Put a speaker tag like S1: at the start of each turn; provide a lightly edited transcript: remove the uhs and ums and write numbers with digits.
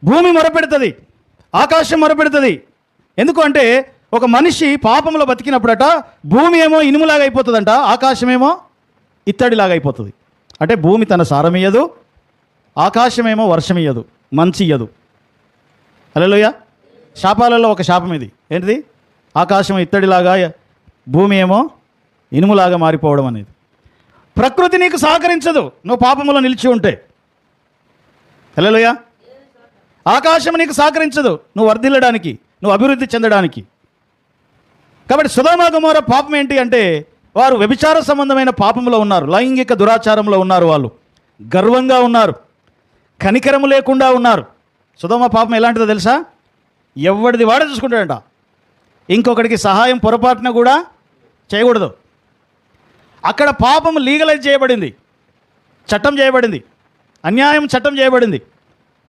S1: భూమి మొరపెడుతుంది, ఆకాశం మొరపెడుతుంది. ఎందుకు అంటే ఒక మనిషి పాపంలో బతికినప్పుడట భూమి ఏమో ఇనుములాగా అయిపోతుందంట, ఆకాశమేమో ఇత్తడిలాగా అయిపోతుంది. అంటే భూమి తన సారం ఇయ్యదు, ఆకాశమేమో వర్షం ఇయ్యదు, మంచి ఇయ్యదు. హల్లెలూయా. శాపాలలో ఒక శాపం ఇది. ఏంటిది? ఆకాశం ఇత్తడిలాగా, భూమి ఏమో ఇనుములాగా మారిపోవడం అనేది. ప్రకృతి నీకు సహకరించదు నువ్వు పాపంలో నిలిచి ఉంటే. హల్లెలూయా. ఆకాశం నీకు సహకరించదు నువ్వు వర్ధిల్లడానికి, నువ్వు అభివృద్ధి చెందడానికి. కాబట్టి సొదొమ గొమొర్రా పాపం ఏంటి అంటే వారు వ్యభిచార సంబంధమైన పాపంలో ఉన్నారు, లైంగిక దురాచారంలో ఉన్నారు, వాళ్ళు గర్వంగా ఉన్నారు, కనికరము లేకుండా ఉన్నారు. సొదొమ పాపం ఎలాంటిదో తెలుసా? ఎవడిది వాడే చూసుకుంటాడంట, ఇంకొకడికి సహాయం పొరపాటున కూడా చేయకూడదు. అక్కడ పాపం లీగలైజ్ చేయబడింది, చట్టం చేయబడింది, అన్యాయం చట్టం చేయబడింది.